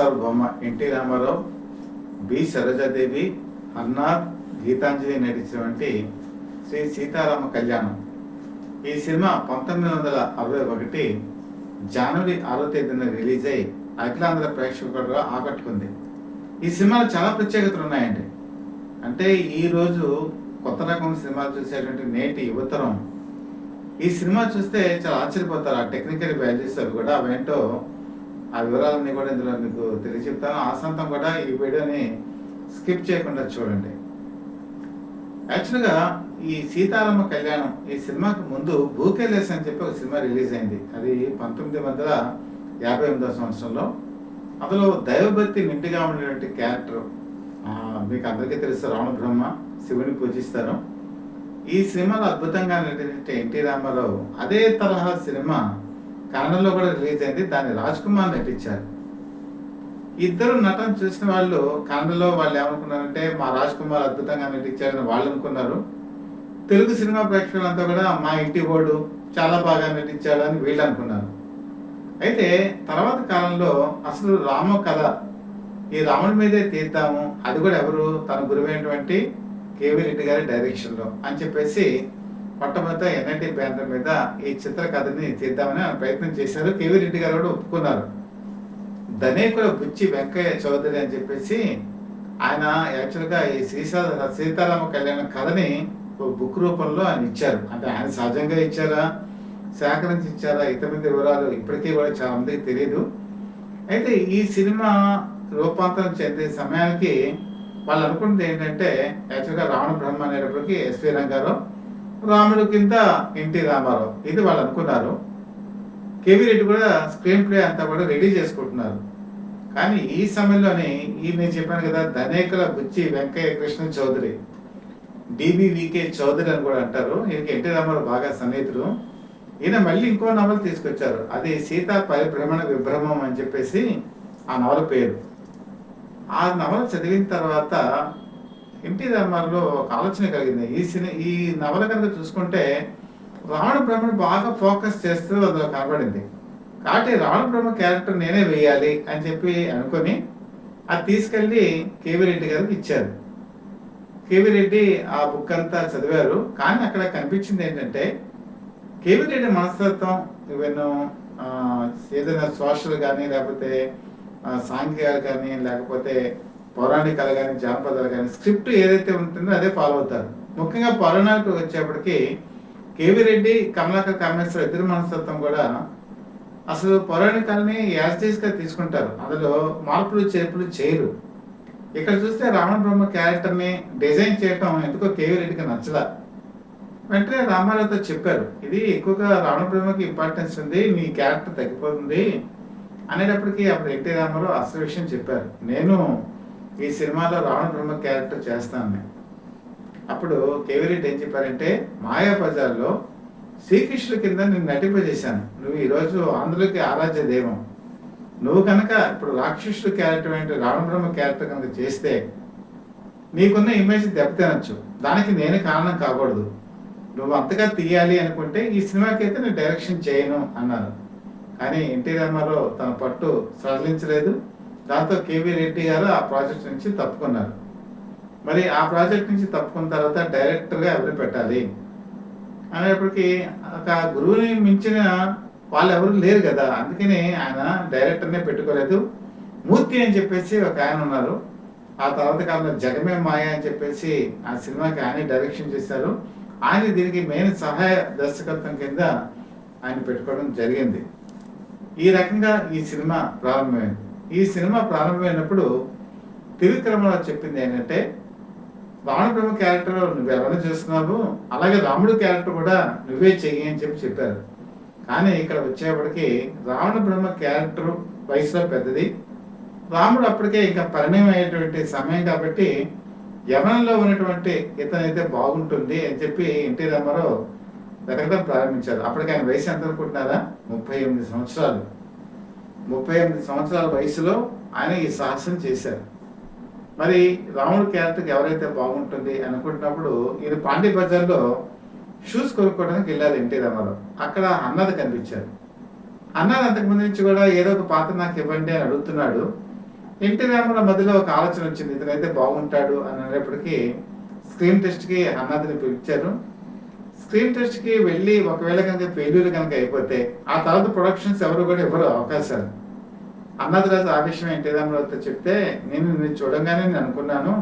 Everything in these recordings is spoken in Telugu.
సార్వభౌమ ఎన్టీ రామారావు, బి సరోజాదేవి, హర్నాథ్, గీతాంజలి నటించినటువంటి శ్రీ సీతారామ కళ్యాణం. ఈ సినిమా 1961 జనవరి 6వ తేదీన రిలీజ్ అయి అఖిలాంధ్ర ప్రేక్షకులుగా ఆకట్టుకుంది. ఈ సినిమాలో చాలా ప్రత్యేకతలు ఉన్నాయండి. అంటే ఈరోజు కొత్త రకం సినిమాలు చూసేటువంటి నేటి యువతరం ఈ సినిమా చూస్తే చాలా ఆశ్చర్యపోతారు. ఆ టెక్నికల్ వాల్యూస్ అవి కూడా అవేంటో ఆ వివరాలన్నీ కూడా ఇందులో మీకు తెలియజెప్తాను. ఆసంతం కూడా ఈ వీడియోని స్కిప్ చేయకుండా చూడండి. యాక్చువల్గా ఈ సీతారామ కళ్యాణం ఈ సినిమాకి ముందు భూకేలేస్ అని చెప్పి ఒక సినిమా రిలీజ్ అయింది. అది 1958వ సంవత్సరంలో. అందులో దైవభక్తి నిండుగా ఉండేటువంటి క్యారెక్టర్ మీకు అందరికీ తెలుసు, రావణ బ్రహ్మ శివుని పూజిస్తారు. ఈ సినిమాలో అద్భుతంగా నటించిన ఎన్టీ రామారావు అదే తరహా సినిమా కన్నడలో కూడా రిలీజ్ అయింది. దాన్ని రాజ్ కుమార్ నటించారు. ఇద్దరు నటన చూసిన వాళ్ళు కన్నడలో వాళ్ళు ఏమనుకున్నారంటే మా రాజ్ కుమార్ అద్భుతంగా నటించారని వాళ్ళు అనుకున్నారు. తెలుగు సినిమా ప్రేక్షకులంతా కూడా మా ఇంటి ఓడు చాలా బాగా నటించాడు అని వీళ్ళు అనుకున్నారు. అయితే తర్వాత కాలంలో అసలు రామ కథ ఈ రాముడి మీదే తీద్దాము, అది కూడా ఎవరు తన గురువైనటువంటి కేవీ రెడ్డి గారి డైరెక్షన్లో అని చెప్పేసి మొట్టమొదట ఎన్ఐటి బ్యానర్ మీద ఈ చిత్రకథని తీద్దామని ఆయన ప్రయత్నం చేశారు. కేవీ రెడ్డి గారు కూడా ఒప్పుకున్నారు. ధనేకుల బుచ్చి వెంకయ్య చౌదరి అని చెప్పేసి ఆయన యాక్చువల్గా ఈ సీతారామ కళ్యాణ కథని బుక్ రూపంలో ఆయన ఇచ్చారు. అంటే ఆయన సహజంగా ఇచ్చారా, సేకరించి ఇచ్చారా, ఇతర వివరాలు ఇప్పటికీ కూడా చాలా మందికి తెలియదు. అయితే ఈ సినిమా రూపాంతరం చెందే సమయానికి వాళ్ళు అనుకున్నది ఏంటంటే యాక్చువల్గా రావణ బ్రహ్మ అనేటప్పటికి ఎస్వి రంగారావు, రాముడు కింద ఎన్టీ రామారావు, ఇది వాళ్ళు అనుకున్నారు. కేవీ రెడ్డి కూడా స్క్రీన్ ప్లే అంతా కూడా రెడీ చేసుకుంటున్నారు. కానీ ఈ సమయంలోనే నేను చెప్పాను కదా, ధనేకుల బుచ్చి వెంకయ్య కృష్ణ చౌదరి, డిబివికే చౌదరి అని కూడా అంటారు. ఈయనకి ఎన్టీ రామారావు బాగా సన్నిహితుడు. ఈయన మళ్ళీ ఇంకో నవల తీసుకొచ్చారు. అది సీతా పరిభ్రమణ విభ్రమం అని చెప్పేసి ఆ నవల పేరు. ఆ నవల చదివిన తర్వాత ఎన్టీ రామారావులో ఒక ఆలోచన కలిగింది. ఈ నవల కనుక చూసుకుంటే రావణ బ్రహ్మను బాగా ఫోకస్ చేస్తూ అందులో కనబడింది. కాబట్టి రావణ బ్రహ్మ క్యారెక్టర్ నేనే వేయాలి అని చెప్పి అనుకొని అది తీసుకెళ్ళి కేవీ రెడ్డి గారికి ఇచ్చారు. కేవీ రెడ్డి ఆ బుక్ అంతా చదివారు. కానీ అక్కడ కనిపించింది ఏంటంటే కేవీ రెడ్డి మనస్తత్వం, ఈవెన్ ఏదైనా సోషల్ కానీ లేకపోతే సాంఘికాలు కానీ లేకపోతే పౌరాణికాలు కానీ జానపదాలు కానీ స్క్రిప్ట్ ఏదైతే ఉంటుందో అదే ఫాలో అవుతారు. ముఖ్యంగా పౌరాణిక వచ్చేప్పటికి కేవీ రెడ్డి, కమలాకర్ కామేశ్వర ఇద్దరు మనస్తత్వం కూడా అసలు పౌరాణికాలని యాజిటీస్గా తీసుకుంటారు. అందులో మార్పులు చేర్పులు చేయరు. ఇక్కడ చూస్తే రావణ బ్రహ్మ క్యారెక్టర్ని డిజైన్ చేయటం ఎందుకో కేవీ రెడ్డికి నచ్చలా. వెంటనే రామారావుతో చెప్పారు, ఇది ఎక్కువగా రావణ బ్రహ్మకి ఇంపార్టెన్స్ ఉంది, నీ క్యారెక్టర్ తగ్గిపోతుంది అనేటప్పటికీ అప్పుడు ఎన్టీ రామారావు అసలు విషయం చెప్పారు, నేను ఈ సినిమాలో రావణ బ్రహ్మ క్యారెక్టర్ చేస్తాను. అప్పుడు కేవీ రెడ్డి ఏం చెప్పారంటే, మాయాబజార్లో శ్రీకృష్ణుడి కింద నేను నటింపజేశాను, నువ్వు ఈరోజు ఆంధ్రులకి ఆరాధ్య దైవం, నువ్వు కనుక ఇప్పుడు రాక్షసుడు క్యారెక్టర్ అంటే రావణ బ్రహ్మ క్యారెక్టర్ కనుక చేస్తే నీకున్న ఇమేజ్ దెబ్బతినొచ్చు, దానికి నేను కారణం కాకూడదు, నువ్వు అంతగా తీయాలి అనుకుంటే ఈ సినిమాకి అయితే నేను డైరెక్షన్ చేయను అన్నారు. కానీ ఎన్టీ రామారావు తన పట్టు సడలించలేదు. దాంతో కేవీ రెడ్డి గారు ఆ ప్రాజెక్ట్ నుంచి తప్పుకున్నారు. మరి ఆ ప్రాజెక్ట్ నుంచి తప్పుకున్న తర్వాత డైరెక్టర్గా ఎవరు పెట్టాలి అనేప్పటికీ ఒక గురువుని మించిన వాళ్ళు ఎవరు లేరు కదా, అందుకని ఆయన డైరెక్టర్నే పెట్టుకోలేదు. మూర్తి అని చెప్పేసి ఒక ఆయన ఉన్నారు. ఆ తర్వాత కాలంలో జగమే మాయ అని చెప్పేసి ఆ సినిమాకి ఆయన డైరెక్షన్ చేశారు. ఆయన దీనికి మెయిన్ సహాయ దర్శకత్వం కింద ఆయన పెట్టుకోవడం జరిగింది. ఈ రకంగా ఈ సినిమా ప్రారంభమైంది. ఈ సినిమా ప్రారంభమైనప్పుడు త్రివిక్రమరావు చెప్పింది ఏంటంటే, రావణ బ్రహ్మ క్యారెక్టర్ నువ్వు ఎవరైనా చేస్తున్నావు, అలాగే రాముడు క్యారెక్టర్ కూడా నువ్వే చెయ్యి అని చెప్పారు. కానీ ఇక్కడ వచ్చేప్పటికి రావణ బ్రహ్మ క్యారెక్టర్ వయసులో పెద్దది, రాముడు అప్పటికే ఇంకా పరిణయం అయ్యేటువంటి సమయం కాబట్టి యవనంలో ఉన్నటువంటి ఇతనైతే బాగుంటుంది అని చెప్పి ఎన్టీ రామారావు వెతకడం ప్రారంభించారు. అప్పటికి ఆయన వయసు ఎంత అనుకుంటున్నారా? 38 సంవత్సరాలు. 38 సంవత్సరాల వయసులో ఆయన ఈ సాహసం చేశారు. మరి రాముడు క్యారెక్టర్కి ఎవరైతే బాగుంటుంది అనుకుంటున్నప్పుడు ఈయన పాండే బజార్లో షూస్ కొనుక్కోవడానికి వెళ్ళారు ఎన్టీ రామారావు. అక్కడ అన్నది కనిపించారు. అన్నది అంతకుముందు నుంచి కూడా ఏదో ఒక పాత్ర నాకు ఇవ్వండి అని అడుగుతున్నాడు. ఎన్టీ రామారావు మధ్యలో ఒక ఆలోచన వచ్చింది, ఇతనైతే బాగుంటాడు అని అనేప్పటికీ స్క్రీన్ టెస్ట్కి హన్నాథ్ని పిలిచారు. స్క్రీన్ టెస్ట్కి వెళ్ళి ఒకవేళ కనుక ఫెయిల్యూర్ కనుక అయిపోతే ఆ తర్వాత ప్రొడక్షన్స్ ఎవరు కూడా ఇవ్వరు అవకాశాలు. హన్నాథ్ రాజు ఆ విషయం ఎన్టీ రామారావుతో చెప్తే, నేను చూడంగానే నేను అనుకున్నాను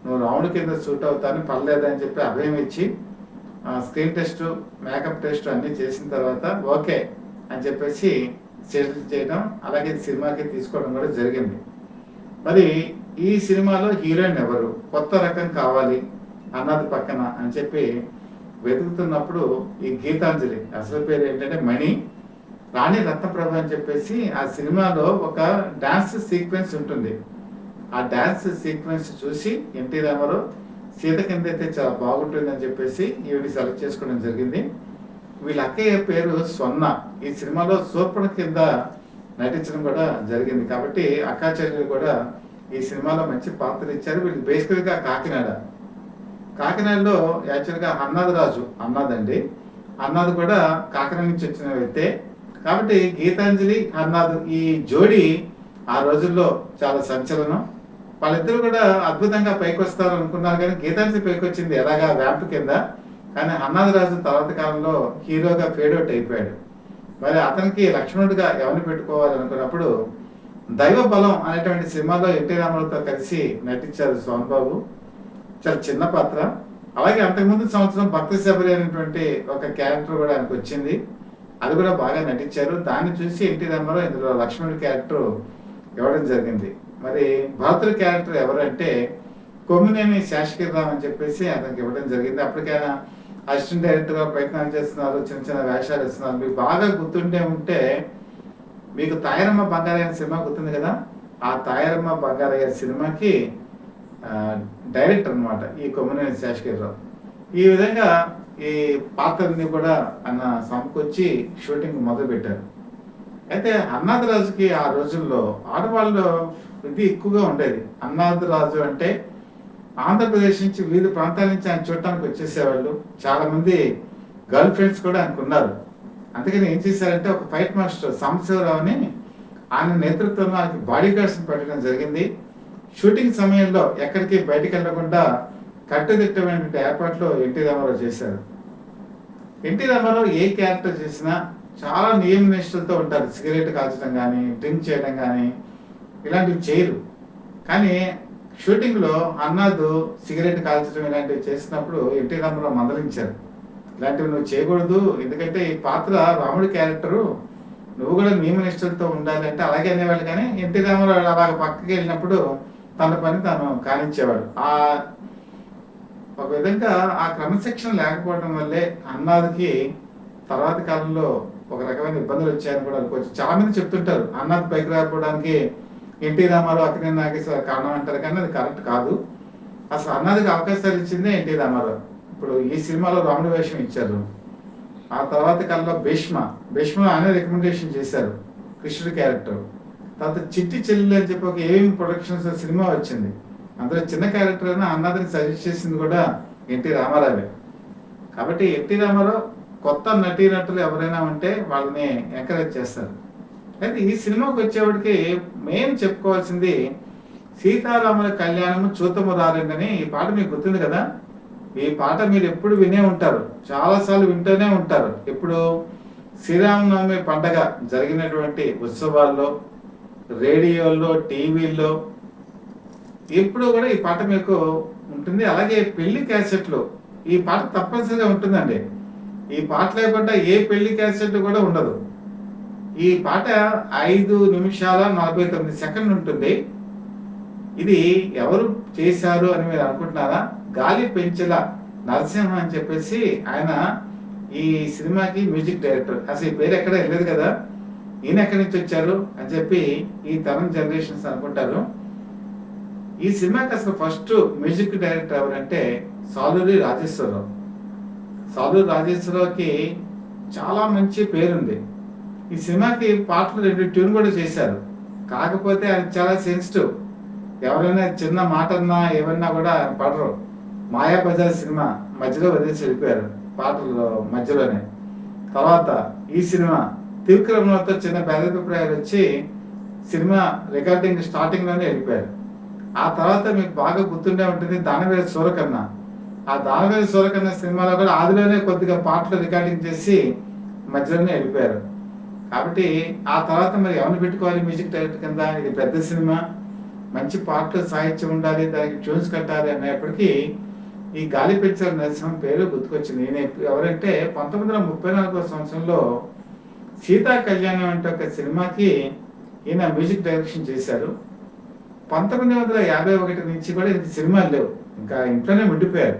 నువ్వు రాముడి కింద సూట్ అవుతాను, పర్లేదని చెప్పి అభయం ఇచ్చి స్క్రీన్ టెస్ట్, మేకప్ టెస్ట్ అన్నీ చేసిన తర్వాత ఓకే అని చెప్పేసి సెటిల్ చేయడం, అలాగే సినిమాకి తీసుకోవడం కూడా జరిగింది. మరి ఈ సినిమాలో హీరోయిన్ ఎవరు, కొత్త రకం కావాలి అన్నది పక్కన అని చెప్పి వెతుకుతున్నప్పుడు ఈ గీతాంజలి, అసలు పేరు ఏంటంటే మణి, రాణి రత్నప్రభ అని చెప్పేసి ఆ సినిమాలో ఒక డాన్స్ సీక్వెన్స్ ఉంటుంది. ఆ డాన్స్ సీక్వెన్స్ చూసి ఎన్టీ రామారావు సీత కింద అయితే చాలా బాగుంటుందని చెప్పేసి ఈవిడ సెలెక్ట్ చేసుకోవడం జరిగింది. వీళ్ళ అక్కయ్య పేరు స్వర్ణ. ఈ సినిమాలో శూర్పణ కింద నటించడం కూడా జరిగింది. కాబట్టి అక్కాచెల్లెలు కూడా ఈ సినిమాలో మంచి పాత్ర ఇచ్చారు. వీళ్ళు బేసికల్గా కాకినాడలో యాక్చువల్గా హన్నాథ్ రాజు అన్నాదండి. హన్నాథ్ కూడా కాకినాడ నుంచి వచ్చిన వ్యక్తే. కాబట్టి గీతాంజలి, హన్నాథ్ ఈ జోడీ ఆ రోజుల్లో చాలా సంచలనం. వాళ్ళిద్దరూ కూడా అద్భుతంగా పైకి వస్తారు అనుకున్నారు, కానీ గీతాంజలి పైకి వచ్చింది ఎలాగా ర్యాంప్ కింద. కానీ హన్నాథ్ రాజు తర్వాత కాలంలో హీరోగా ఫేడౌట్ అయిపోయాడు. మరి అతనికి లక్ష్మణుడిగా ఎవరిని పెట్టుకోవాలనుకున్నప్పుడు దైవ బలం అనేటువంటి సినిమాలో ఎన్టీ రామారావుతో కలిసి నటించారు సోన్ బాబు. చాలా చిన్న పాత్ర. అలాగే అంతకుముందు సంవత్సరం భక్త శబరి అనేటువంటి ఒక క్యారెక్టర్ కూడా ఆయనకు వచ్చింది, అది కూడా బాగా నటించారు. దాన్ని చూసి ఎన్టీ రామారావు ఇందులో లక్ష్మణుడి క్యారెక్టర్ ఇవ్వడం జరిగింది. మరి భరతుడి క్యారెక్టర్ ఎవరంటే కొమ్మినేని శేషగిరిరావు అని చెప్పేసి అతనికి ఇవ్వడం జరిగింది. అప్పటికైనా అసిస్టెంట్ డైరెక్టర్గా ప్రయత్నాలు చేస్తున్నారు, చిన్న చిన్న వేషాలు ఇస్తున్నారు. మీకు బాగా ఉంటే మీకు తాయారమ్మ బంగారయ్య సినిమా గుర్తుంది కదా, ఆ తాయారమ్మ బంగారయ్య సినిమాకి డైరెక్టర్ అనమాట ఈ కొమ్మినేని శేషగిరిరావు. ఈ విధంగా ఈ పాత్రని కూడా ఆయన సమకూర్చి షూటింగ్ మొదలుపెట్టారు. అయితే హన్నాథ్ రాజుకి ఆ రోజుల్లో ఆడవాళ్ళు ఇది ఎక్కువగా ఉండేది. హన్నాథ్ రాజు అంటే ఆంధ్రప్రదేశ్ నుంచి వివిధ ప్రాంతాల నుంచి ఆయన చూడటానికి వచ్చేసేవాళ్ళు. చాలా మంది గర్ల్ ఫ్రెండ్స్ కూడా ఆయనకు ఉన్నారు. అందుకని ఏం చేశారంటే ఒక ఫైట్ మాస్టర్ సాంబశివరావుని ఆయన నేతృత్వంలో ఆయనకి బాడీ గార్డ్స్ని పెట్టడం జరిగింది. షూటింగ్ సమయంలో ఎక్కడికి బయటికి వెళ్లకుండా కట్టుదిట్టమైనటువంటి ఏర్పాట్లు ఎన్టీ రామారావు చేశారు. ఎన్టీ రామారావు ఏ క్యారెక్టర్ చేసినా చాలా నియమ నిష్ఠలతో ఉంటారు. సిగరెట్ కాల్చడం కానీ, డ్రింక్ చేయడం కానీ ఇలాంటివి చేయరు. కానీ షూటింగ్లో హన్నాథ్ సిగరెట్ కాల్చడం ఇలాంటివి చేసినప్పుడు ఎన్టీ రామారావు మందలించారు, ఇలాంటివి నువ్వు చేయకూడదు, ఎందుకంటే ఈ పాత్ర రాముడి క్యారెక్టరు, నువ్వు కూడా నియమ నిష్ఠలతో ఉండాలి అంటే అలాగే అనేవాళ్ళు. కానీ ఎన్టీ రామారావు అలాగ పక్కకి వెళ్ళినప్పుడు తన పని తాను కానిచ్చేవాడు. ఒక విధంగా ఆ క్రమశిక్షణ లేకపోవడం వల్లే హన్నాథ్కి తర్వాత కాలంలో ఒక రకమైన ఇబ్బందులు వచ్చాయని కూడా అనుకోవచ్చు. చాలా మంది చెప్తుంటారు హన్నాథ్ పైకి రాకపోవడానికి ఎన్టీ రామారావు, అక్కినేని నాగేశ్వరరావు కారణం అంటారు, కానీ అది కరెక్ట్ కాదు. అసలు హన్నాథ్కి అవకాశాలు ఇచ్చిందే ఎన్టీ రామారావు. ఇప్పుడు ఈ సినిమాలో రాముడి వేషం ఇచ్చారు. ఆ తర్వాత కాలంలో భీష్మ అనే రికమెండేషన్ చేశారు కృష్ణుడి క్యారెక్టర్. తర్వాత చిట్టి చెల్లెలు అని చెప్పి ఒక ఏం ప్రొడక్షన్స్ సినిమా వచ్చింది, అందులో చిన్న క్యారెక్టర్ అయినా హన్నాథ్ని సజెస్ట్ చేసింది కూడా ఎన్టీ రామారావే. కాబట్టి ఎన్టీ రామారావు కొత్త నటీనటులు ఎవరైనా ఉంటే వాళ్ళని ఎంకరేజ్ చేస్తారు. అయితే ఈ సినిమాకి వచ్చేవాడికి మెయిన్ చెప్పుకోవాల్సింది సీతారాముల కళ్యాణము చూతము రారండని ఈ పాట మీకు గుర్తుంది కదా. ఈ పాట మీరు ఎప్పుడు వినే ఉంటారు, చాలాసార్లు వింటూనే ఉంటారు. ఇప్పుడు శ్రీరామనవమి పండగ జరిగినటువంటి ఉత్సవాల్లో, రేడియోల్లో, టీవీల్లో ఎప్పుడు కూడా ఈ పాట మీకు ఉంటుంది. అలాగే పెళ్లి క్యాసెట్లు ఈ పాట తప్పనిసరిగా ఉంటుందండి. ఈ పాట లేకుండా ఏ పెళ్లి క్యాసెట్ కూడా ఉండదు. ఈ పాట 5 నిమిషాల 49 సెకండ్లు ఉంటుంది. ఇది ఎవరు చేశారు అని మీరు అనుకుంటున్నారా? గాలి పెంచెల నరసింహ అని చెప్పేసి ఆయన ఈ సినిమాకి మ్యూజిక్ డైరెక్టర్. అసలు ఈ పేరు ఎక్కడ వెళ్ళలేదు కదా, ఈయన ఎక్కడి నుంచి వచ్చారు అని చెప్పి ఈ తరం జనరేషన్స్ అనుకుంటారు. ఈ సినిమాకి అసలు ఫస్ట్ మ్యూజిక్ డైరెక్టర్ ఎవరంటే సాలూరి రాజేశ్వరరావు. సాలూరి రాజేశ్వరరావుకి చాలా మంచి పేరుంది. ఈ సినిమాకి పాటలు 2 ట్యూన్ కూడా చేశారు. కాకపోతే ఆయన చాలా సెన్సిటివ్. ఎవరైనా చిన్న మాట అన్నా ఏమన్నా కూడా ఆయన పడరు. మాయాబజార్ సినిమా మధ్యలో వదిలేసి వెళ్ళిపోయారు పాటల్లో మధ్యలోనే. తర్వాత ఈ సినిమా త్రివిక్రమతో చిన్న భేదాభిప్రాయాలు వచ్చి సినిమా రికార్డింగ్ స్టార్టింగ్లోనే వెళ్ళిపోయారు. ఆ తర్వాత మీకు బాగా గుర్తుండే ఉంటుంది దానవేరు సూరకర్ణ. ఆ దానవేరు సూరకర్ణ సినిమాలో కూడా ఆదిలోనే కొద్దిగా పాటలు రికార్డింగ్ చేసి మధ్యలోనే వెళ్ళిపోయారు. కాబట్టి ఆ తర్వాత మరి ఎవరిని పెట్టుకోవాలి మ్యూజిక్ డైరెక్టర్ కింద? ఇది పెద్ద సినిమా, మంచి పాటలు సాహిత్యం ఉండాలి, దానికి ట్యూన్స్ కట్టాలి అనేప్పటికీ ఈ గాలిపెంచర్ నరసింహం పేరు గుర్తుకొచ్చింది. ఈయన ఎవరంటే 1934 సంవత్సరంలో సీతా కళ్యాణం అంటే ఒక సినిమాకి ఈయన మ్యూజిక్ డైరెక్షన్ చేశారు. 1951 నుంచి కూడా ఇంక సినిమాలు లేవు, ఇంకా ఇంట్లోనే ఉండిపోయారు.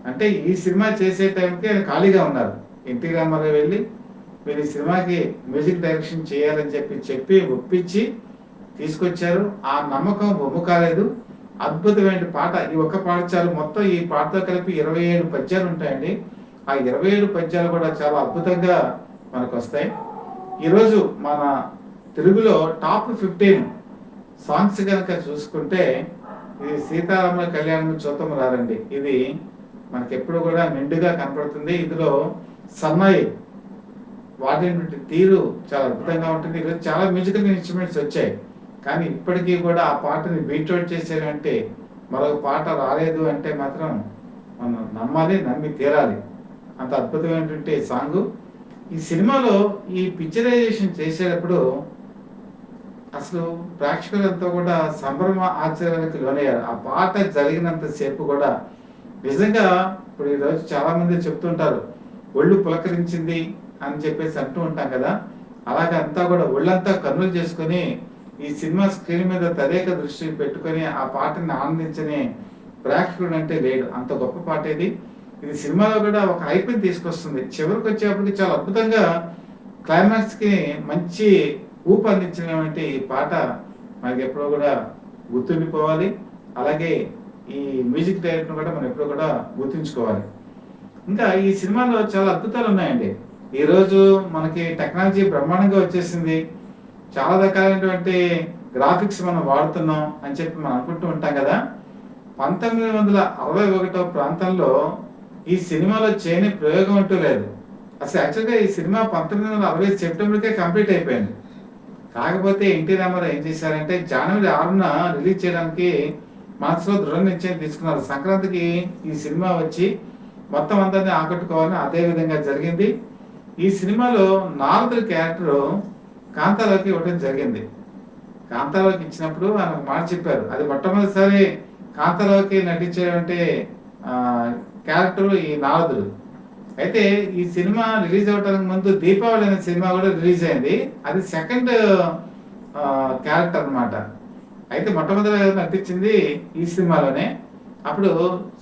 అంటే ఈ సినిమా చేసే టైంకి ఆయన ఖాళీగా ఉన్నారు. ఎన్టీ రామారావు వెళ్ళి మీరు ఈ సినిమాకి మ్యూజిక్ డైరెక్షన్ చేయాలని చెప్పి ఒప్పించి తీసుకొచ్చారు. ఆ నమ్మకం బొమ్ము కాలేదు. అద్భుతమైన పాట, ఈ ఒక్క పాట చాలు. మొత్తం ఈ పాటతో కలిపి 27 పద్యాలు ఉంటాయండి. ఆ 27 పద్యాలు కూడా చాలా అద్భుతంగా మనకు వస్తాయి. ఈరోజు మన తెలుగులో టాప్ 15 సాంగ్స్ కనుక చూసుకుంటే ఇది సీతారాముల కళ్యాణం చూతం రారండి. ఇది మనకి ఎప్పుడు కూడా నిండుగా కనపడుతుంది. ఇందులో సన్నాయి వాడినటువంటి తీరు చాలా అద్భుతంగా ఉంటుంది. ఈరోజు చాలా మ్యూజికల్ ఇన్స్ట్రుమెంట్స్ వచ్చాయి, కానీ ఇప్పటికీ కూడా ఆ పాటని బీట్అవుట్ చేసేదంటే మరొక పాట రాలేదు అంటే మాత్రం మనం నమ్మాలి, నమ్మి తీరాలి. అంత అద్భుతమైనటువంటి సాంగ్. ఈ సినిమాలో ఈ పిక్చరైజేషన్ చేసేటప్పుడు అసలు ప్రేక్షకులంతా కూడా సంభ్రమ ఆశ్చర్యానికి లోనయ్యారు. ఆ పాట జరిగినంత సేపు కూడా నిజంగా ఇప్పుడు ఈరోజు చాలా మంది చెప్తుంటారు ఒళ్ళు పులకరించింది అని చెప్పేసి అంటూ ఉంటాం కదా. అలాగే అంతా కూడా ఒళ్ళంతా కన్నులు చేసుకొని ఈ సినిమా స్క్రీన్ మీద తదేక దృష్టి పెట్టుకొని ఆ పాటని ఆనందించని ప్రేక్షకుడు అంటే లేడు. అంత గొప్ప పాట ఇది. ఇది సినిమాలో కూడా ఒక హైప్ని తీసుకొస్తుంది. చివరికి వచ్చేప్పటికి చాలా అద్భుతంగా క్లైమాక్స్కి మంచి ఊపు అందించినటువంటి ఈ పాట మనకి ఎప్పుడో కూడా గుర్తుండిపోవాలి. అలాగే ఈ మ్యూజిక్ డైరెక్టర్ కూడా మనం ఎప్పుడో కూడా గుర్తుంచుకోవాలి. ఇంకా ఈ సినిమాలో చాలా అద్భుతాలు ఉన్నాయండి. ఈరోజు మనకి టెక్నాలజీ బ్రహ్మాండంగా వచ్చేసింది. చాలా రకాలైనటువంటి గ్రాఫిక్స్ మనం వాడుతున్నాం అని చెప్పి మనం అనుకుంటూ ఉంటాం కదా. 1961 ప్రాంతంలో ఈ సినిమాలో చేయని ప్రయోగం అంటూ లేదు. అసలు యాక్చువల్గా ఈ సినిమా 1960 సెప్టెంబర్కే కంప్లీట్ అయిపోయింది. కాకపోతే ఎన్టీ రామారావు ఏం చేశారంటే జనవరి 6న రిలీజ్ చేయడానికి మనసులో దృఢ నిశ్చయం తీసుకున్నారు. సంక్రాంతికి ఈ సినిమా వచ్చి మొత్తం అందరినీ ఆకట్టుకోవాలని అదే విధంగా జరిగింది. ఈ సినిమాలో నారదుడి క్యారెక్టర్ కాంతారావుకి ఇవ్వడం జరిగింది. కాంతారావుకి ఇచ్చినప్పుడు ఆయన ఒక మాట చెప్పారు. అది మొట్టమొదటిసారి కాంతారావుకి నటించేటువంటి క్యారెక్టర్ ఈ నారదుడు. అయితే ఈ సినిమా రిలీజ్ అవ్వడానికి ముందు దీపావళి అనే సినిమా కూడా రిలీజ్ అయింది. అది సెకండ్ క్యారెక్టర్ అన్నమాట. అయితే మొట్టమొదటిగా నటించింది ఈ సినిమాలోనే. అప్పుడు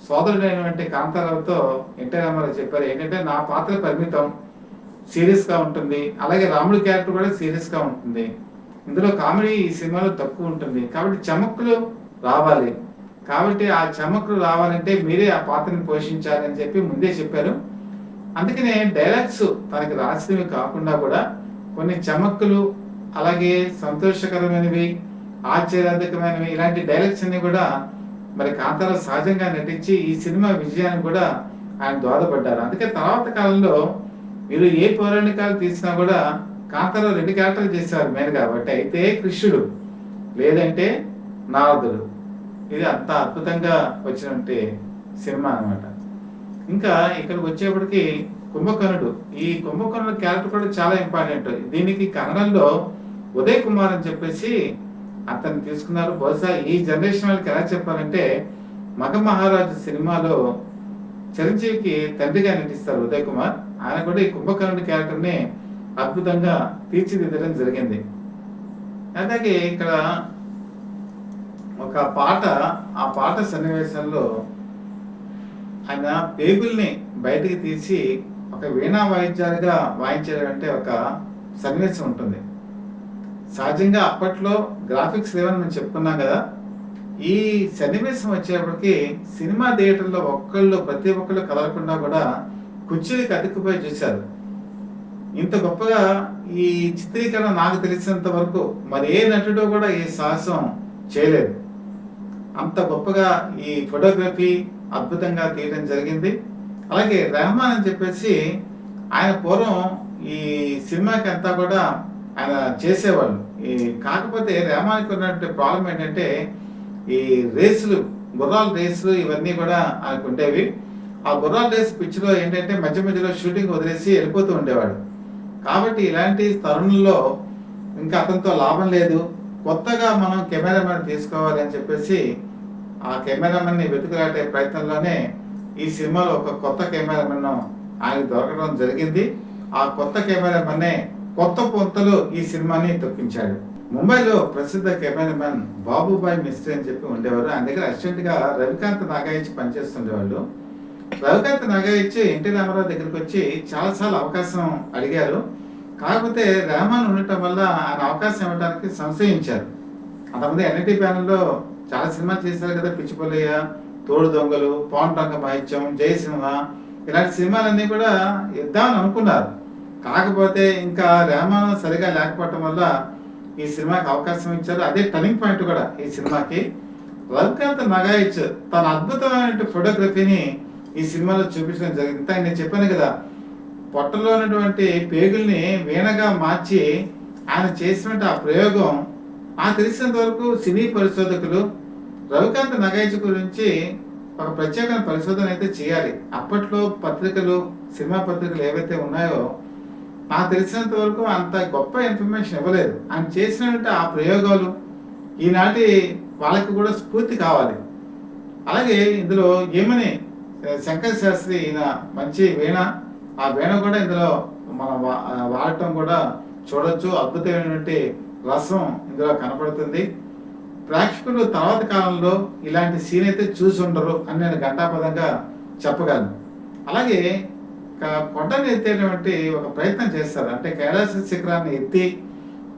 సోదరుడైనటువంటి కాంతారావుతో ఎన్టీ రామారావు చెప్పారు ఏంటంటే నా పాత్ర పరిమితం, సీరియస్గా ఉంటుంది. అలాగే రాముడి క్యారెక్టర్ కూడా సీరియస్గా ఉంటుంది. ఇందులో కామెడీ ఈ సినిమాలో తక్కువ ఉంటుంది. కాబట్టి చమక్కులు రావాలి. కాబట్టి ఆ చమక్కులు రావాలంటే మీరే ఆ పాత్రని పోషించాలని చెప్పి ముందే చెప్పారు. అందుకనే డైలాగ్స్ తనకి రాసినవి కాకుండా కూడా కొన్ని చమక్కులు, అలాగే సంతోషకరమైనవి, ఆశ్చర్యార్థకమైనవి ఇలాంటి డైలాగ్స్ అన్ని కూడా మరి కాంతారావు సహజంగా నటించి ఈ సినిమా విజయానికి కూడా ఆయన దోహదపడ్డారు. అందుకే తర్వాత కాలంలో మీరు ఏ పౌరాణికాలు తీసినా కూడా కాంతారావు 2 క్యారెక్టర్లు చేశారు మెయిన్ కాబట్టి. అయితే కృష్ణుడు లేదంటే నారదుడు. ఇది అంత అద్భుతంగా వచ్చినటువంటి సినిమా అనమాట. ఇంకా ఇక్కడికి వచ్చేప్పటికి కుంభకర్ణుడు. ఈ కుంభకర్ణుడు క్యారెక్టర్ కూడా చాలా ఇంపార్టెంట్. దీనికి కన్నడంలో ఉదయ్ కుమార్ అని చెప్పేసి అతన్ని తీసుకున్నారు. బహుశా ఈ జనరేషన్ వాళ్ళకి ఎలా చెప్పాలంటే మగ మహారాజు సినిమాలో చిరంజీవికి తండ్రిగా నటిస్తారు ఉదయ్ కుమార్. ఆయన కూడా ఈ కుంభకర్ణుడి క్యారెక్టర్ని అద్భుతంగా తీర్చిదిద్దడం జరిగింది. అలాగే ఇక్కడ ఒక పాట, ఆ పాట సన్నివేశంలో ఆయన పేగుల్ని బయటికి తీసి ఒక వీణా వాయిద్యాలుగా వాయించాలంటే ఒక సన్నివేశం ఉంటుంది. సహజంగా అప్పట్లో గ్రాఫిక్స్ లేవని మేము చెప్పుకున్నాం కదా. ఈ సన్నివేశం వచ్చేప్పటికి సినిమా థియేటర్లో ప్రతి ఒక్కళ్ళు కదలకుండా కూడా కుర్చీలకు అతుక్కుపోయి చూశారు. ఇంత గొప్పగా ఈ చిత్రీకరణ నాకు తెలిసినంత వరకు మరి ఏ నటుడు కూడా ఈ సాహసం చేయలేదు. అంత గొప్పగా ఈ ఫోటోగ్రఫీ అద్భుతంగా తీయడం జరిగింది. అలాగే రెహమాన్ అని చెప్పేసి ఆయన పూర్వం ఈ సినిమాకి అంతా కూడా ఆయన చేసేవాళ్ళు. ఈ కాకపోతే రామానికి ఉన్నటువంటి ప్రాబ్లమ్ ఏంటంటే, ఈ రేసులు, గుర్రాల రేసులు ఇవన్నీ కూడా ఆయనకుండేవి. ఆ గుర్రాల రేస్ పిచ్చిలో ఏంటంటే మధ్య మధ్యలో షూటింగ్ వదిలేసి వెళ్ళిపోతూ ఉండేవాడు. కాబట్టి ఇలాంటి తరుణంలో ఇంకా అతనితో లాభం లేదు. కొత్తగా మనం కెమెరామెన్ తీసుకోవాలి అని చెప్పేసి ఆ కెమెరామెన్‌ని వెతుకులాడే ప్రయత్నంలోనే ఈ సినిమాలో ఒక కొత్త కెమెరామెన్ ఆయనకు దొరకడం జరిగింది. ఆ కొత్త కెమెరామెన్నే కొత్త పుంతలు ఈ సినిమాని తొక్కించాడు. ముంబైలో ప్రసిద్ధ కెమెరామెన్ బాబుభాయ్ మిస్త్రీ అని చెప్పి ఉండేవారు. ఆయన దగ్గర అసిస్టెంట్‌గా రవికాంత్ నాగాయచ్ పనిచేస్తుండేవాళ్ళు. రవికాంత్ నాగాయచ్ ఎన్టీ రామారావు దగ్గరికి వచ్చి చాలా సార్లు అవకాశం అడిగారు. కాకపోతే రెహమాన్ ఉండటం వల్ల ఆయన అవకాశం ఇవ్వడానికి సంశయించారు. అంతకుముందు ఎన్‌ఐటీ ప్యానెల్‌లో చాలా సినిమాలు చేశారు కదా! 'పిచ్చి పుల్లయ్య', 'తోడు దొంగలు', 'పౌండ్రంగ మహత్యం', 'జయసింహ' ఇలాంటి సినిమాలన్నీ కూడా ఇద్దామని అనుకున్నారు. కాకపోతే ఇంకా రెహమాన్ సరిగా లేకపోవటం వల్ల ఈ సినిమాకి అవకాశం ఇచ్చారు. అదే టర్నింగ్ పాయింట్ కూడా ఈ సినిమాకి. రవికాంత్ నాగాయచ్ తన అద్భుతమైన ఫోటోగ్రఫీని ఈ సినిమాలో చూపించడం జరిగింది. ఇందాక నేను చెప్పాను కదా! పొట్టలో ఉన్నటువంటి పేగుల్ని వీణగా మార్చి ఆయన చేసినటువంటి ఆ ప్రయోగం నాకు తెలిసినంత వరకు సినీ పరిశోధకులు రవికాంత్ నాగాయచ్ గురించి ఒక ప్రత్యేకమైన పరిశోధన అయితే చేయాలి. అప్పట్లో పత్రికలు, సినిమా పత్రికలు ఏవైతే ఉన్నాయో నాకు తెలిసినంత వరకు అంత గొప్ప ఇన్ఫర్మేషన్ ఇవ్వలేదు. ఆయన చేసినటువంటి ఆ ప్రయోగాలు ఈనాటి వాళ్ళకి కూడా స్ఫూర్తి కావాలి. అలాగే ఇందులో ఏమని శంకర్ శాస్త్రి ఈయన మంచి వీణ, ఆ వీణ కూడా ఇందులో మనం వాడటం కూడా చూడొచ్చు. అద్భుతమైనటువంటి రసం ఇందులో కనపడుతుంది. ప్రేక్షకులు తర్వాత కాలంలో ఇలాంటి సీన్ అయితే చూసి ఉండరు అని నేను ఘంటాపథంగా చెప్పగలను. అలాగే కొండని ఎత్తేటువంటి ఒక ప్రయత్నం చేస్తారు. అంటే కైలాస శిఖరాన్ని ఎత్తి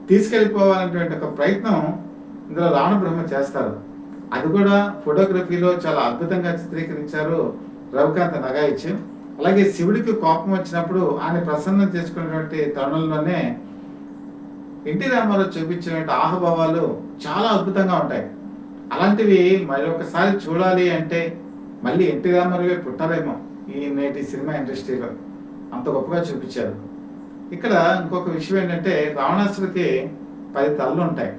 తీసుకెళ్ళిపోవాలనేటువంటి ఒక ప్రయత్నం ఇందులో రావణ బ్రహ్మ చేస్తారు. అది కూడా ఫోటోగ్రఫీలో చాలా అద్భుతంగా చిత్రీకరించారు రవికాంత్ నాగాయచ్. అలాగే శివుడికి కోపం వచ్చినప్పుడు ఆయన ప్రసన్నం చేసుకునేటువంటి తరుణంలోనే ఎన్టీ రామారావు చూపించినటువంటి ఆహభావాలు చాలా అద్భుతంగా ఉంటాయి. అలాంటివి మరి ఒకసారి చూడాలి అంటే మళ్ళీ ఎన్టీ రామారావే పుట్టారేమో ఈ నేటి సినిమా ఇండస్ట్రీలో, అంత గొప్పగా చూపించారు. ఇక్కడ ఇంకొక విషయం ఏంటంటే రావణాసుడికి 10 తలలు ఉంటాయి.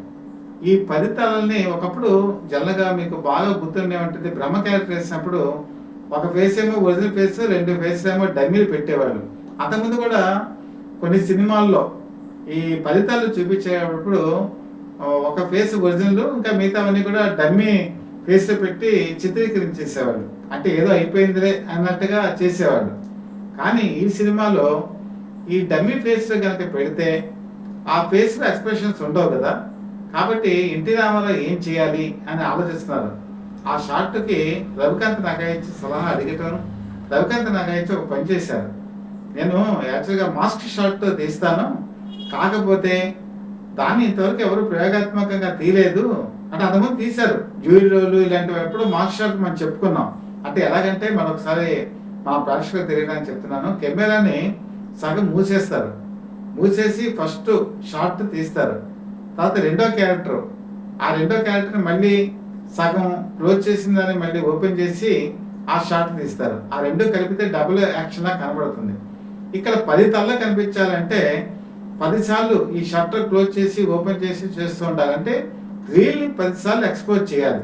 ఈ 10 తలల్ని ఒకప్పుడు జనరల్‌గా మీకు బాగా గుర్తుండే ఉంటుంది, బ్రహ్మ క్యారెక్టర్ వేసినప్పుడు ఒక ఫేస్ ఏమో ఒరిజినల్ ఫేస్, 2 ఫేస్‌లు ఏమో డమ్మీలు పెట్టేవాళ్ళు. అంతకుముందు కూడా కొన్ని సినిమాల్లో ఈ 10 తలలు చూపించేటప్పుడు ఒక ఫేస్ ఒరిజినల్, ఇంకా మిగతావన్నీ కూడా డమ్మీ ఫేస్‌లో పెట్టి చిత్రీకరించేసేవాళ్ళు. అంటే ఏదో అయిపోయిందిలే అన్నట్టుగా చేసేవాళ్ళు. కానీ ఈ సినిమాలో ఈ డమ్మీ ఫేస్‌లో గనక పెడితే ఆ ఫేస్‌లో ఎక్స్‌ప్రెషన్స్ ఉండవు కదా! కాబట్టి ఎన్టీ రామారావు ఏం చేయాలి అని ఆలోచిస్తున్నారు. ఆ షాట్‌కి రవికాంత్ నాగాయచ్ సలహా అడగటం, రవికాంత్ నాగాయచ్ ఒక పని చేశారు. నేను యాక్చువల్‌గా మాస్క్ షాట్ తీస్తాను, కాకపోతే దాన్ని ఇంతవరకు ఎవరు ప్రయోగాత్మకంగా తీయలేదు. అంటే అంతకుముందు తీశారు జ్యూరీలు ఇలాంటివి, ఎప్పుడు మాస్క్ షాట్ మనం చెప్పుకున్నాం. అంటే ఎలాగంటే మరొకసారి మా ప్రేక్షకులకు తెలియడానికి చెప్తున్నాను. కెమెరాని సగం మూసేస్తారు, మూసేసి ఫస్ట్ షాట్ తీస్తారు. తర్వాత రెండో క్యారెక్టర్, ఆ రెండో క్యారెక్టర్ని మళ్ళీ సగం క్లోజ్ చేసిన దాన్ని మళ్ళీ ఓపెన్ చేసి ఆ షాట్ తీస్తారు. ఆ రెండు కలిపితే డబుల్ యాక్షన్లా కనబడుతుంది. ఇక్కడ 10 తల్ల కనిపించాలంటే 10 సార్లు ఈ షట్టర్ క్లోజ్ చేసి ఓపెన్ చేసి చేస్తూ ఉండాలంటే రీల్ని 10 సార్లు ఎక్స్పోజ్ చేయాలి.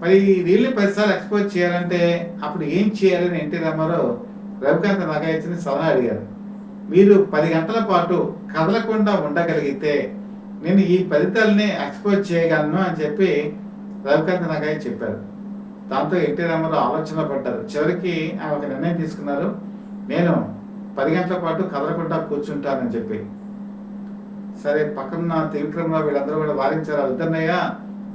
మరి ఈ రీల్ని 10 సార్లు ఎక్స్పోజ్ చేయాలంటే అప్పుడు ఏం చేయాలని ఎన్టీ రామారావు రవికాంత్ నాగాయచ్ని సలహా అడిగారు. మీరు 10 గంటల పాటు కదలకుండా ఉండగలిగితే నేను ఈ 10 తల్ని ఎక్స్పోజ్ చేయగలను అని చెప్పి రవికాంత్ నాగాయచ్ చెప్పారు. దాంతో ఎన్టీ రామారావు ఆలోచన పడ్డారు. చివరికి ఆయన ఒక నిర్ణయం తీసుకున్నారు, నేను 10 గంటల పాటు కదలకుండా కూర్చుంటానని చెప్పి. సరే, పక్కన త్రివిక్రమరావు వీళ్ళందరూ కూడా వారించారు, వద్దన్నయ్య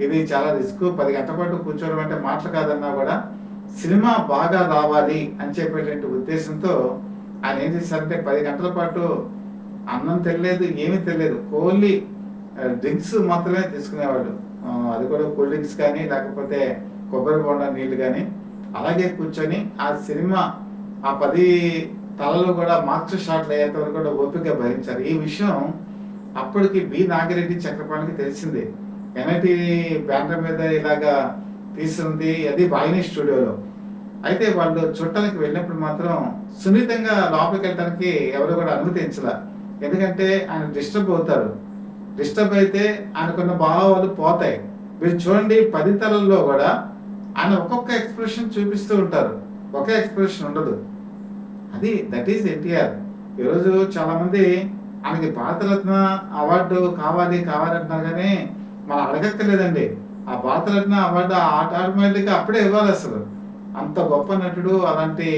ఇది చాలా రిస్క్, 10 గంటల పాటు కూర్చోవడం అంటే మాటలు కాదన్నా కూడా సినిమా బాగా రావాలి అని చెప్పేటువంటి ఉద్దేశంతో ఆయన ఏం చేశారంటే 10 గంటల పాటు అన్నం తెలియలేదు, ఏమీ తెలియదు, ఓన్లీ డ్రింక్స్ మాత్రమే తీసుకునేవాడు. అది కూడా కూల్ డ్రింక్స్ కానీ లేకపోతే కొబ్బరి బొండా నీళ్లు కానీ. అలాగే కూర్చొని ఆ సినిమా ఆ 10 తలలు కూడా మార్క్స్ షాట్లు అయ్యేంత వరకు కూడా ఓపికగా భరించారు. ఈ విషయం అప్పటికి బి నాగిరెడ్డి చక్రపాణికి తెలిసింది. ఎన్ఐటి బ్యానర్ మీద ఇలాగా తీస్తుంది, అది వాహిని స్టూడియోలో. అయితే వాళ్ళు చూడటానికి వెళ్ళినప్పుడు మాత్రం సున్నితంగా లోపలికి వెళ్ళడానికి ఎవరు కూడా అనుమతించలా. ఎందుకంటే ఆయన డిస్టర్బ్ అవుతారు. డిస్టర్బ్ అయితే ఆయనకున్న భావాలు పోతాయి. మీరు చూడండి 10 తలల్లో కూడా ఆయన ఒక్కొక్క ఎక్స్ప్రెషన్ చూపిస్తూ ఉంటారు. ఒకే ఎక్స్ప్రెషన్ ఉండదు. అది దట్ ఈజ్ ఎన్టీఆర్. ఈరోజు చాలామంది ఆయనకి భారతరత్న అవార్డు కావాలి కావాలి అంటున్నారు కానీ మనం అడగక్కర్లేదండి. ఆ భారతరత్న అవార్డు ఆటోమేటిక్గా అప్పుడే ఇవ్వాలి అసలు. అంత గొప్ప నటుడు. అలాంటి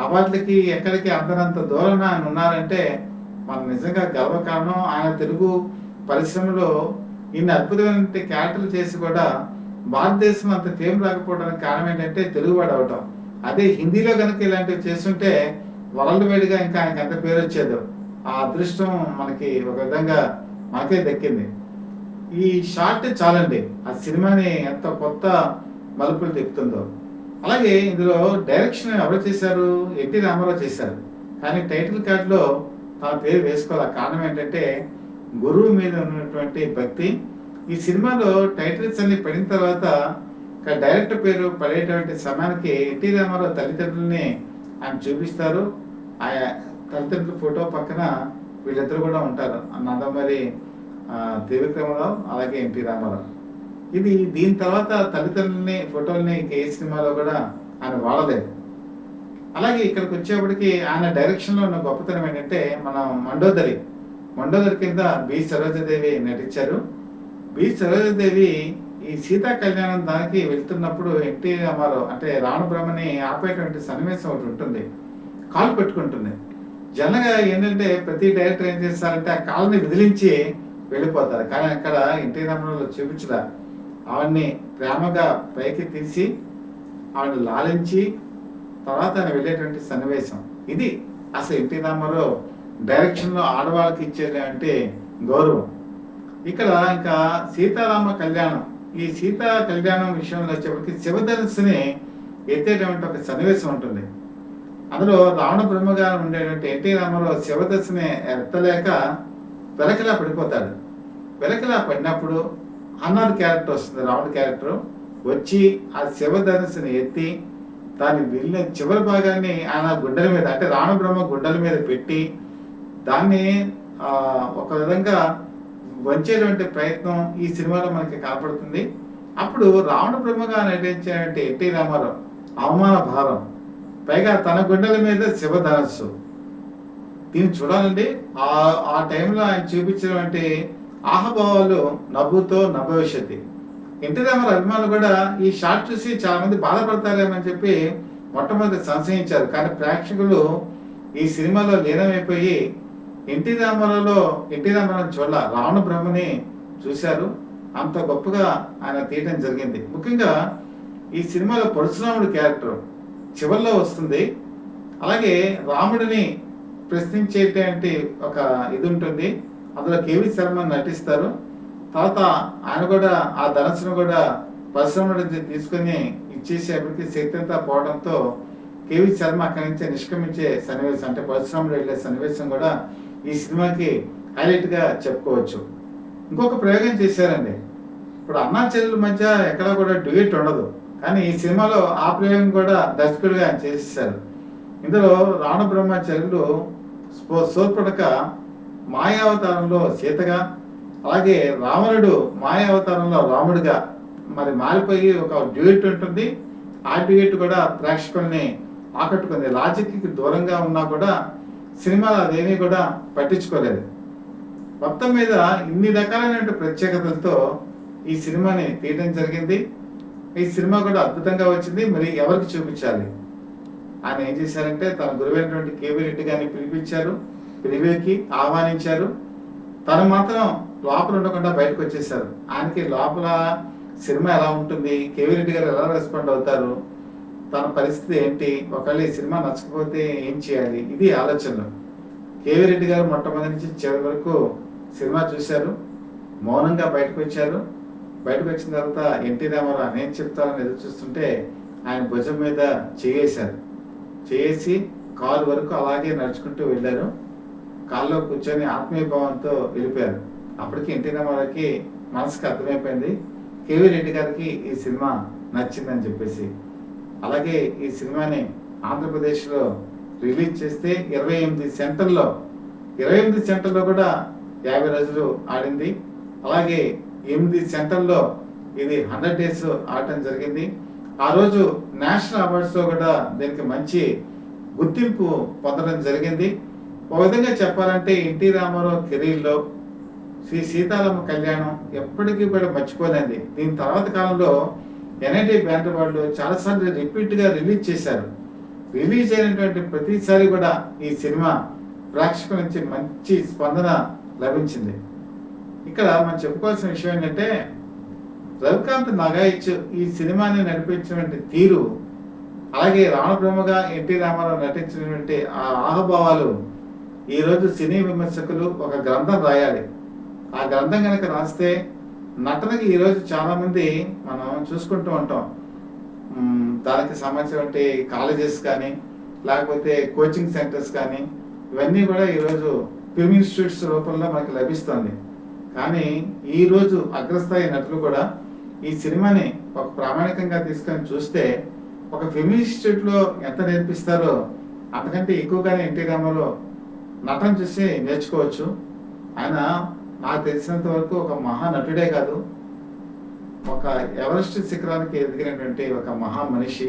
అవార్డులకి ఎక్కడికి అందనంత దూరం ఆయన ఉన్నారంటే మనం నిజంగా గర్వకారణం. ఆయన తెలుగు పరిశ్రమలో ఇన్ని అద్భుతమైన క్యారెక్టర్లు చేసి కూడా భారతదేశం అంత ఫేమ్ రాకపోవడానికి కారణం ఏంటంటే తెలుగువాడు అవటం. అదే హిందీలో కనుక ఇలాంటివి చేస్తుంటే వరల్డ్ వైడ్గా ఇంకా ఆయనకి ఎంత పేరు వచ్చేదో. ఆ అదృష్టం మనకి ఒక విధంగా మనకే దక్కింది. ఈ షార్ట్ చాలండి ఆ సినిమాని ఎంత కొత్త మలుపులు తిప్పుతుందో. అలాగే ఇందులో డైరెక్షన్ ఎవరు చేశారు? ఎన్టీ రామారావు చేశారు. కానీ టైటిల్ కార్డులో తన పేరు వేసుకోవాలి. కారణం ఏంటంటే గురువు మీద ఉన్నటువంటి భక్తి. ఈ సినిమాలో టైటిల్స్ అన్ని పడిన తర్వాత డైరెక్టర్ పేరు పడేటువంటి సమయానికి ఎన్టీ రామారావు తల్లిదండ్రుల్ని ఆయన చూపిస్తారు. ఆ తల్లిదండ్రుల ఫోటో పక్కన వీళ్ళిద్దరు కూడా ఉంటారు, నందమూరి త్రివిక్రమరావు అలాగే ఎన్టీ రామారావు. దీని తర్వాత తల్లిదండ్రులని ఫోటోల్ని ఏ సినిమాలో కూడా ఆయన వాడలేదు. అలాగే ఇక్కడికి వచ్చేప్పటికి ఆయన డైరెక్షన్లో ఉన్న గొప్పతనం ఏంటంటే మనం మండోదరి కింద బి సరోజాదేవి నటించారు. బి సరోజాదేవి ఈ సీతా కళ్యాణం దానికి వెళ్తున్నప్పుడు ఎన్టీ రామారావు అంటే రావణ బ్రహ్మని ఆపేటువంటి సన్నివేశం ఒకటి ఉంటుంది. కాలు పెట్టుకుంటుంది. జనగా ఏంటంటే ప్రతి డైరెక్టర్ ఏం చేస్తారంటే ఆ కాలుని విదిలించి వెళ్ళిపోతారు. కానీ అక్కడ ఎన్టీ రామారావు చూపించదా. ఆవిడ్ని ప్రేమగా పైకి తీసి ఆవిడ లాలించి తర్వాత ఆయన వెళ్ళేటువంటి సన్నివేశం. ఇది అసలు ఎన్టీ రామారావు డైరెక్షన్లో ఆడవాళ్ళకి ఇచ్చేటువంటి గౌరవం. ఇక్కడ ఇంకా సీతారామ కళ్యాణం, ఈ సీతా కళ్యాణం విషయంలో వచ్చేప్పటికి శివధనుస్సుని ఎత్తేటువంటి ఒక సన్నివేశం ఉంటుంది. అందులో రావణ బ్రహ్మగారు ఉండేటువంటి ఎన్టీ రామారావు శివధనుస్సుని ఎత్తలేక వెలకిలా పడిపోతాడు. వెలకిలా పడినప్పుడు అన్నాడు క్యారెక్టర్ వస్తుంది, రావణ క్యారెక్టర్ వచ్చి ఆ శివధనుస్సుని ఎత్తి దాని వెళ్ళిన చివరి భాగాన్ని ఆయన గుండెల మీద అంటే రావణ బ్రహ్మ గుండెల మీద పెట్టి దాన్ని ఒక విధంగా వంచేటువంటి ప్రయత్నం ఈ సినిమాలో మనకి కనపడుతుంది. అప్పుడు రావణ బ్రహ్మగా నటించినటువంటి ఎన్టీ రామారావు అవమాన భారం, పైగా తన గుండెల మీద శివధనస్సు. దీన్ని చూడాలండి. ఆ టైంలో ఆయన చూపించినటువంటి ఆహభావాలు నవ్వుతో నభవిష్యత్తి. ఎన్టీ రామారావు అభిమానులు కూడా ఈ షార్ట్ చూసి చాలా మంది బాధపడతారేమని చెప్పి మొట్టమొదటి సంశయించారు. కానీ ప్రేక్షకులు ఈ సినిమాలో లీనమైపోయి ఎన్టీ రామారావు చూడాల రావణ బ్రహ్మని చూశారు. అంత గొప్పగా ఆయన తీయటం జరిగింది. ముఖ్యంగా ఈ సినిమాలో పరశురాముడి క్యారెక్టర్ చివరిలో వస్తుంది. అలాగే రాముడిని ప్రశ్నించేటువంటి ఒక ఇది ఉంటుంది. అందులో కేవి శర్మ నటిస్తారు. తర్వాత ఆయన కూడా ఆ ధనస్సును కూడా పరశురాముడి నుంచి తీసుకొని ఇచ్చేసేపటికి శక్తి అంతా పోవడంతో కేవి శర్మ అక్కడి నుంచి నిష్క్రమించే సన్నివేశం అంటే పరశురాముడు వెళ్ళే సన్నివేశం కూడా ఈ సినిమాకి హైలైట్గా చెప్పుకోవచ్చు. ఇంకొక ప్రయోగం చేశారండి. ఇప్పుడు అన్నా చెల్లెల మధ్య ఎక్కడా కూడా డ్యూయట్ ఉండదు, కానీ ఈ సినిమాలో ఆ ప్రయోగం కూడా దర్శకుడిగా ఆయన చేసేసారు. ఇందులో రావణ బ్రహ్మ చెల్లెలు శూర్పణఖ మాయావతారంలో సీతగా, అలాగే రావణుడు మాయావతారంలో రాముడిగా మరి మారిపోయి ఒక డ్యూయట్ ఉంటుంది. ఆ డ్యూయట్ కూడా ప్రేక్షకుల్ని ఆకట్టుకుంది. లాజిక్కి దూరంగా ఉన్నా కూడా సినిమాలో అదేమీ కూడా పట్టించుకోలేదు. మొత్తం మీద ఇన్ని రకాలైన ప్రత్యేకతలతో ఈ సినిమాని తీయడం జరిగింది. ఈ సినిమా కూడా అద్భుతంగా వచ్చింది. మరి ఎవరికి చూపించాలి? ఆయన ఏం చేశారంటే తన గురువైనటువంటి కేవీ రెడ్డి గారిని పిలిపించారు, ప్రివ్యూకి ఆహ్వానించారు. తను మాత్రం లోపల ఉండకుండా బయటకు వచ్చేసారు. ఆయనకి లోపల సినిమా ఎలా ఉంటుంది, కేవీ రెడ్డి గారు ఎలా రెస్పాండ్ అవుతారు, తన పరిస్థితి ఏంటి, ఒకవేళ ఈ సినిమా నచ్చకపోతే ఏం చేయాలి, ఇది ఆలోచనలు. కేవీ రెడ్డి గారు మొట్టమొదటి నుంచి చివరి వరకు సినిమా చూశారు, మౌనంగా బయటకు వచ్చారు. బయటకు వచ్చిన తర్వాత ఎన్టీ రామారావు నేను చెప్తానని ఎదురు చూస్తుంటే ఆయన భుజం మీద చేయేశారు. చేసి కారు వరకు అలాగే నడుచుకుంటూ వెళ్ళారు. కాల్లో కూర్చొని ఆత్మీయ భావంతో వెళ్ళిపోయారు. అప్పటికి ఎన్టీ రామారావుకి మనసుకి అర్థమైపోయింది కేవీ రెడ్డి గారికి ఈ సినిమా నచ్చిందని చెప్పేసి. అలాగే ఈ సినిమాని ఆంధ్రప్రదేశ్లో రిలీజ్ చేస్తే 28 సెంటర్లో 28 సెంటర్లో కూడా 50 రోజులు ఆడింది. అలాగే 8 సెంటర్లో ఇది 100 డేస్ ఆడటం జరిగింది. ఆ రోజు నేషనల్ అవార్డ్స్లో కూడా దీనికి మంచి గుర్తింపు పొందడం జరిగింది. ఒక విధంగా చెప్పాలంటే ఎన్టీ రామారావు కెరీర్లో శ్రీ సీతారామ కళ్యాణం ఎప్పటికీ కూడా మర్చిపోలేంది. దీని తర్వాత కాలంలో ఎన్ఐటి బ్యానర్ వాళ్ళు చాలాసార్లు రిపీట్గా రిలీజ్ చేశారు. రిలీజ్ అయినటువంటి ప్రతిసారి కూడా ఈ సినిమా ప్రేక్షకుల నుంచి మంచి స్పందన లభించింది. ఇక్కడ మనం చెప్పుకోవాల్సిన విషయం ఏంటంటే రవికాంత్ నాగాయిచ్ ఈ సినిమాని నడిపించినటువంటి తీరు, అలాగే రావణబ్రహ్మగా ఎన్టీ రామారావు నటించినటువంటి ఆ ఆహభావాలు ఈరోజు సినీ విమర్శకులు ఒక గ్రంథం రాయాలి. ఆ గ్రంథం కనుక రాస్తే నటనకి ఈరోజు చాలామంది మనం చూసుకుంటూ ఉంటాం. దానికి సంబంధించినటువంటి కాలేజెస్ కానీ లేకపోతే కోచింగ్ సెంటర్స్ కానీ ఇవన్నీ కూడా ఈరోజు ఫిల్మ్ ఇన్స్టిట్యూట్స్ రూపంలో మనకి లభిస్తుంది. కానీ ఈరోజు అగ్రస్థాయి నటులు కూడా ఈ సినిమాని ఒక ప్రామాణికంగా తీసుకొని చూస్తే ఒక ఫిల్మ్ ఇన్స్టిట్యూట్లో ఎంత నేర్పిస్తారో అంతకంటే ఎక్కువగానే ఎన్టీ రామారావు నటన చూసి నేర్చుకోవచ్చు. ఆయన నాకు తెలిసినంత వరకు ఒక మహానటుడే కాదు, ఒక ఎవరెస్ట్ శిఖరానికి ఎదిగినటువంటి ఒక మహా మనిషి.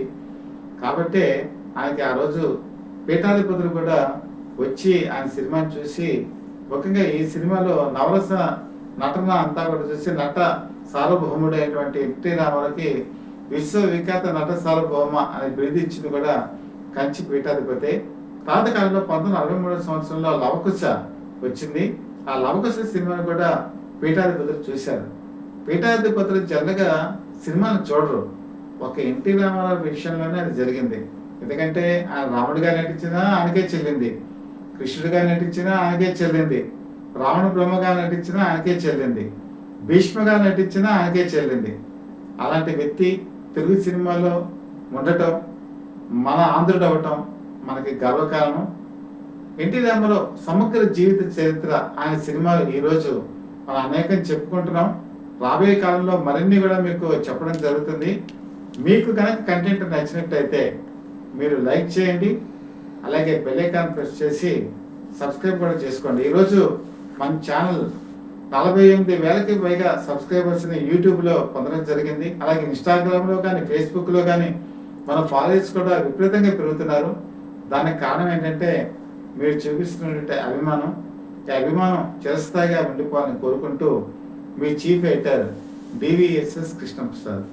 కాబట్టే ఆయనకి ఆ రోజు పీఠాధిపతులు కూడా వచ్చి ఆయన సినిమాని చూసి, ముఖ్యంగా ఈ సినిమాలో నవరస నటన అంతా కూడా చూసి నట సార్వభౌముడైనటువంటి ఎన్టీ రామారావుకి విశ్వవిఖ్యాత నట సార్వభౌమ అనే బిరుదు ఇచ్చింది కూడా కంచి పీఠాధిపతి. పాతకాలంలో 1963 సంవత్సరంలో లవకుశ వచ్చింది. ఆ లవకుశ సినిమాను కూడా పీఠాధిపతులు చూశారు. పీఠాధిపతులు జనరల్గా సినిమాను చూడరు. ఒక ఎన్టీ రామారావు విషయంలోనే అది జరిగింది. ఎందుకంటే ఆయన రాముడిగా నటించినా ఆయనకే చెల్లింది, కృష్ణుడిగా నటించినా ఆయనకే చెల్లింది, రావణ బ్రహ్మగా నటించినా ఆయనకే చెల్లింది, భీష్మగా నటించినా ఆయనకే చెల్లింది. అలాంటి వ్యక్తి తెలుగు సినిమాలో ఉండటం, మన ఆంధ్రుడు అవటం మనకి గర్వకారణం. ఎన్టీ రామారావు సమగ్ర జీవిత చరిత్ర ఆయన సినిమాలు ఈరోజు మనం అనేకం చెప్పుకుంటున్నాం. రాబోయే కాలంలో మరిన్ని కూడా మీకు చెప్పడం జరుగుతుంది. మీకు కనుక కంటెంట్ నచ్చినట్టయితే మీరు లైక్ చేయండి, అలాగే బెల్ ఐకాన్ ప్రెస్ చేసి సబ్స్క్రైబ్ కూడా చేసుకోండి. ఈరోజు మన ఛానల్ 48,000కి పైగా సబ్స్క్రైబర్స్ని యూట్యూబ్లో పొందడం జరిగింది. అలాగే ఇన్స్టాగ్రామ్లో కానీ ఫేస్బుక్లో కానీ మన ఫాలోవర్స్ కూడా విపరీతంగా పెరుగుతున్నారు. దానికి కారణం ఏంటంటే మీరు చూపిస్తున్నటువంటి అభిమానం. ఈ అభిమానం చిరస్థాయిగా ఉండిపోవాలని కోరుకుంటూ మీ చీఫ్ ఎడిటర్ డివిఎస్ఎస్ కృష్ణప్రసాద్.